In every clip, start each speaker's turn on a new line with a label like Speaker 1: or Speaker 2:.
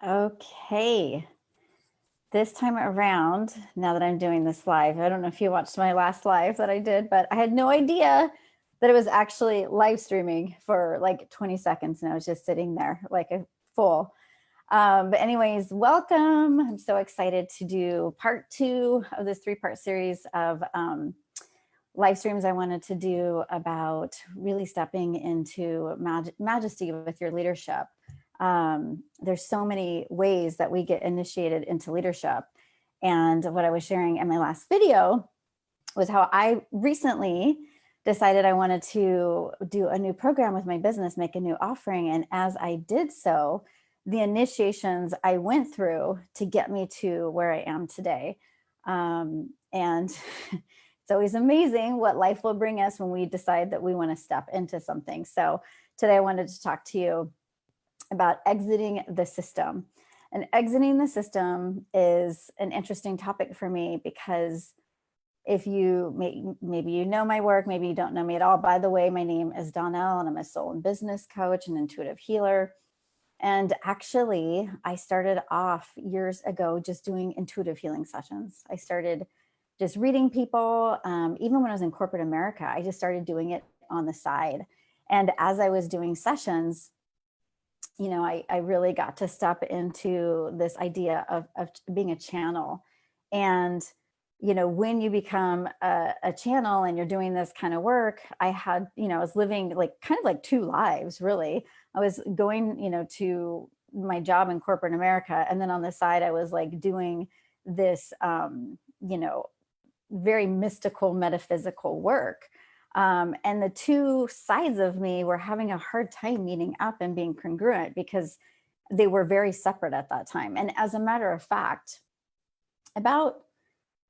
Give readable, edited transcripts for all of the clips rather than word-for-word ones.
Speaker 1: Okay, this time around, now that I'm doing this live, I don't know if you watched my last live that I did, but I had no idea that it was actually live streaming for like 20 seconds and I was just sitting there like a fool. But anyways, welcome. I'm so excited to do part 2 of this 3-part series of live streams I wanted to do about really stepping into majesty with your leadership. There's so many ways that we get initiated into leadership. And what I was sharing in my last video was how I recently decided I wanted to do a new program with my business, make a new offering. And as I did so, the initiations I went through to get me to where I am today. And it's always amazing what life will bring us when we decide that we want to step into something. So today I wanted to talk to you about exiting the system. And exiting the system is an interesting topic for me because if you maybe you know my work, maybe you don't know me at all. By the way, my name is Donnell and I'm a soul and business coach and intuitive healer. And actually, I started off years ago just doing intuitive healing sessions. I started just reading people. Even when I was in corporate America, I just started doing it on the side. And as I was doing sessions, I really got to step into this idea of being a channel. And, when you become a channel and you're doing this kind of work, I was living like kind of like 2 lives, really. I was going, to my job in corporate America. And then on the side, I was like doing this, very mystical, metaphysical work. And the 2 sides of me were having a hard time meeting up and being congruent because they were very separate at that time. And as a matter of fact,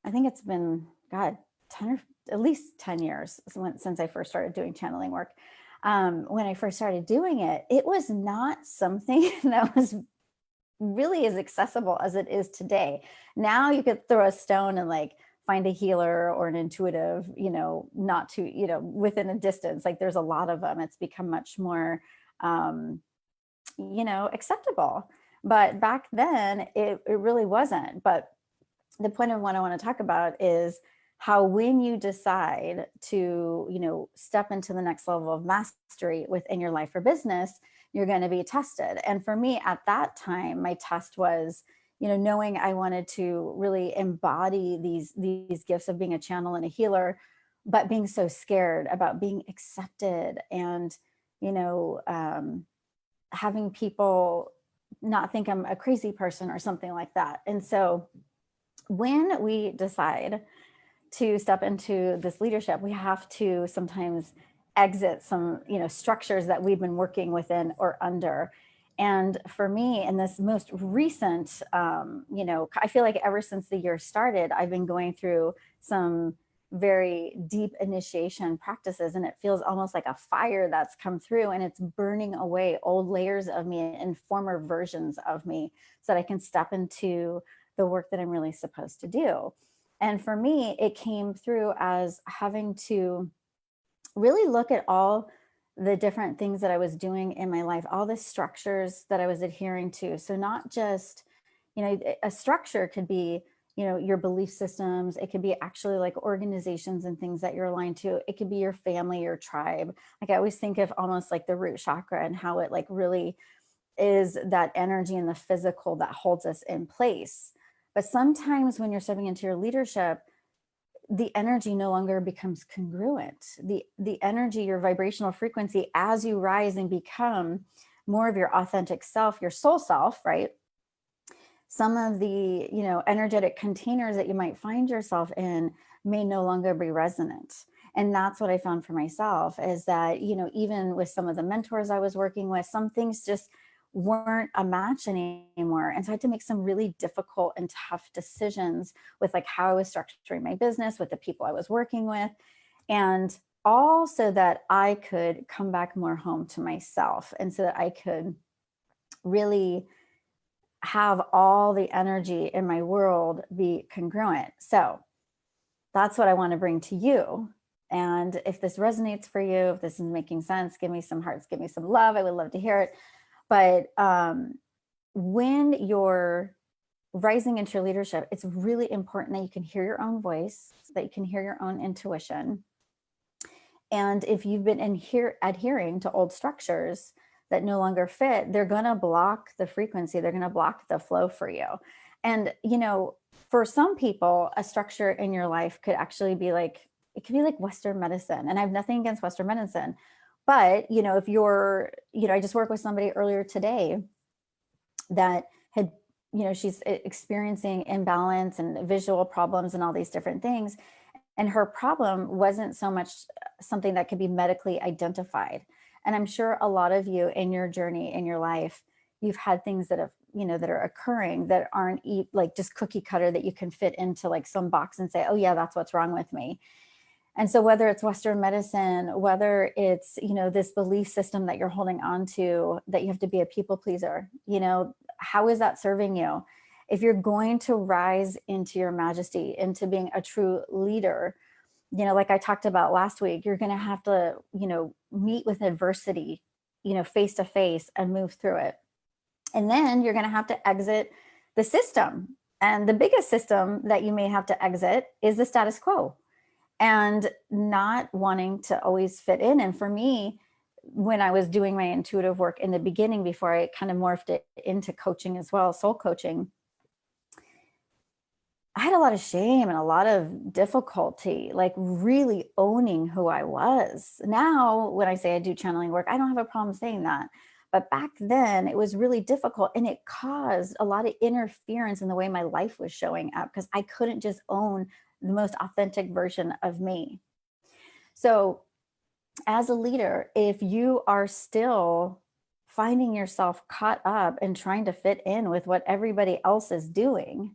Speaker 1: I think it's been, 10 or at least 10 years since I first started doing channeling work. When I first started doing it, it was not something that was really as accessible as it is today. Now you could throw a stone and like find a healer or an intuitive, not too, within a distance. Like there's a lot of them. It's become much more, acceptable. But back then it really wasn't. But the point of what I want to talk about is how when you decide to, step into the next level of mastery within your life or business, you're going to be tested. And for me at that time, my test was, knowing I wanted to really embody these gifts of being a channel and a healer, but being so scared about being accepted and, having people not think I'm a crazy person or something like that. And so when we decide to step into this leadership, we have to sometimes exit some, structures that we've been working within or under. And for me, in this most recent, I feel like ever since the year started, I've been going through some very deep initiation practices, and it feels almost like a fire that's come through and it's burning away old layers of me and former versions of me so that I can step into the work that I'm really supposed to do. And for me, it came through as having to really look at all the different things that I was doing in my life, all the structures that I was adhering to. So not just, a structure could be, your belief systems. It could be actually like organizations and things that you're aligned to. It could be your family, your tribe. Like I always think of almost like the root chakra and how it like really is that energy in the physical that holds us in place. But sometimes when you're stepping into your leadership, the energy no longer becomes congruent. The energy, your vibrational frequency, as you rise and become more of your authentic self, your soul self, right? Some of the, energetic containers that you might find yourself in may no longer be resonant. And that's what I found for myself is that, even with some of the mentors I was working with, some things just weren't a match anymore. And so I had to make some really difficult and tough decisions with like how I was structuring my business, with the people I was working with, and all so that I could come back more home to myself and so that I could really have all the energy in my world be congruent. So that's what I want to bring to you. And if this resonates for you, if this is making sense, give me some hearts, give me some love. I would love to hear it. But when you're rising into your leadership, it's really important that you can hear your own voice, that you can hear your own intuition. And if you've been adhering to old structures that no longer fit, they're going to block the frequency. They're going to block the flow for you. And, you know, for some people, a structure in your life could actually be like, it could be like Western medicine. And I have nothing against Western medicine. But, you know, if you're, you know, I just worked with somebody earlier today that had, you know, she's experiencing imbalance and visual problems and all these different things. And her problem wasn't so much something that could be medically identified. And I'm sure a lot of you in your journey, in your life, you've had things that have, you know, that are occurring that aren't like just cookie cutter that you can fit into like some box and say, oh yeah, that's what's wrong with me. And so whether it's Western medicine, whether it's, you know, this belief system that you're holding on to, that you have to be a people pleaser, you know, how is that serving you? If you're going to rise into your majesty, into being a true leader, you know, like I talked about last week, you're going to have to, you know, meet with adversity, you know, face to face and move through it. And then you're going to have to exit the system. And the biggest system that you may have to exit is the status quo and not wanting to always fit in. And for me, when I was doing my intuitive work in the beginning, before I kind of morphed it into coaching as well, soul coaching, I had a lot of shame and a lot of difficulty, like really owning who I was. Now, when I say I do channeling work, I don't have a problem saying that. But back then it was really difficult, and it caused a lot of interference in the way my life was showing up because I couldn't just own the most authentic version of me. So as a leader, if you are still finding yourself caught up and trying to fit in with what everybody else is doing,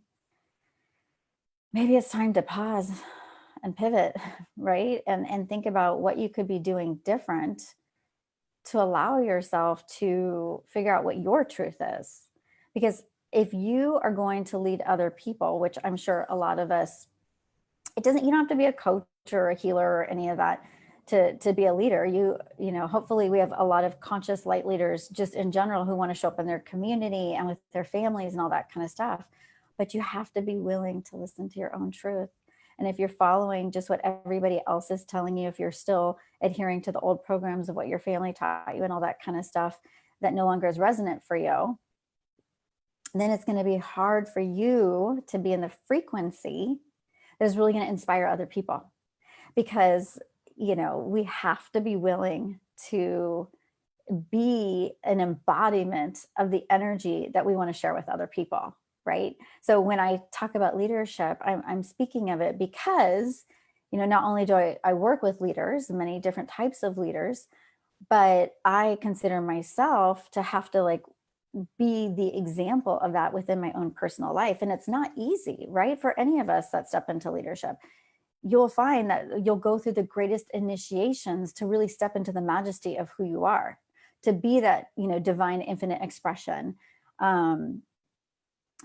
Speaker 1: maybe it's time to pause and pivot, right? And think about what you could be doing different to allow yourself to figure out what your truth is. Because if you are going to lead other people, which I'm sure a lot of us, you don't have to be a coach or a healer or any of that to be a leader. You know, hopefully we have a lot of conscious light leaders just in general who want to show up in their community and with their families and all that kind of stuff. But you have to be willing to listen to your own truth. And if you're following just what everybody else is telling you, if you're still adhering to the old programs of what your family taught you and all that kind of stuff that no longer is resonant for you, then it's going to be hard for you to be in the frequency that is really going to inspire other people. Because, you know, we have to be willing to be an embodiment of the energy that we want to share with other people. Right. So when I talk about leadership, I'm speaking of it because, you know, not only do I work with leaders, many different types of leaders, but I consider myself to have to like be the example of that within my own personal life. And it's not easy, right? For any of us that step into leadership, you'll find that you'll go through the greatest initiations to really step into the majesty of who you are, to be that, you know, divine infinite expression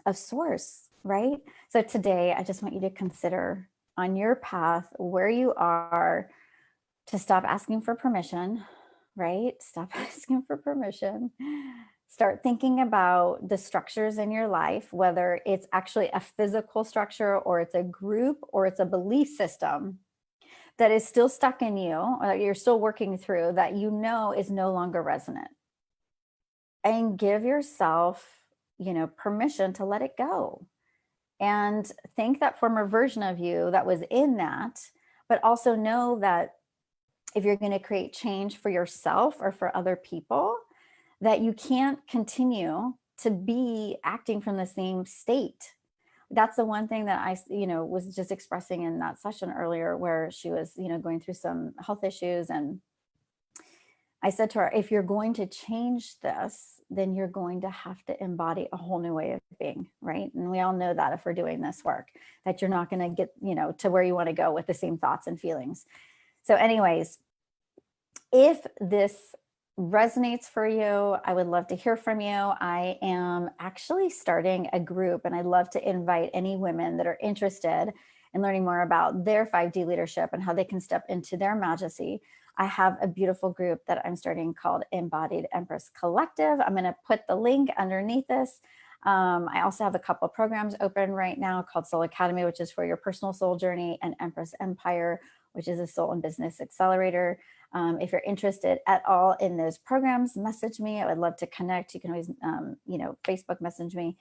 Speaker 1: of source, right? So today, I just want you to consider on your path where you are, to stop asking for permission, right? Stop asking for permission. Start thinking about the structures in your life, whether it's actually a physical structure or it's a group or it's a belief system that is still stuck in you, or that you're still working through, that you know is no longer resonant. And give yourself, you know, permission to let it go, and thank that former version of you that was in that, but also know that if you're going to create change for yourself or for other people, that you can't continue to be acting from the same state. That's the one thing that I, you know, was just expressing in that session earlier, where she was, you know, going through some health issues. And I said to her, if you're going to change this, then you're going to have to embody a whole new way of being, right? And we all know that if we're doing this work, that you're not going to get, you know, to where you want to go with the same thoughts and feelings. So anyways, if this resonates for you, I would love to hear from you. I am actually starting a group, and I'd love to invite any women that are interested in learning more about their 5D leadership and how they can step into their majesty. I have a beautiful group that I'm starting called Embodied Empress Collective. I'm going to put the link underneath this. I also have a couple of programs open right now called Soul Academy, which is for your personal soul journey, and Empress Empire, which is a soul and business accelerator. If you're interested at all in those programs, message me. I would love to connect. You can always, Facebook message me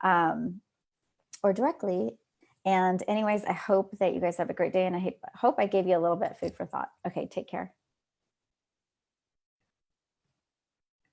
Speaker 1: or directly. And anyways, I hope that you guys have a great day, and I hope I gave you a little bit of food for thought. Okay, take care.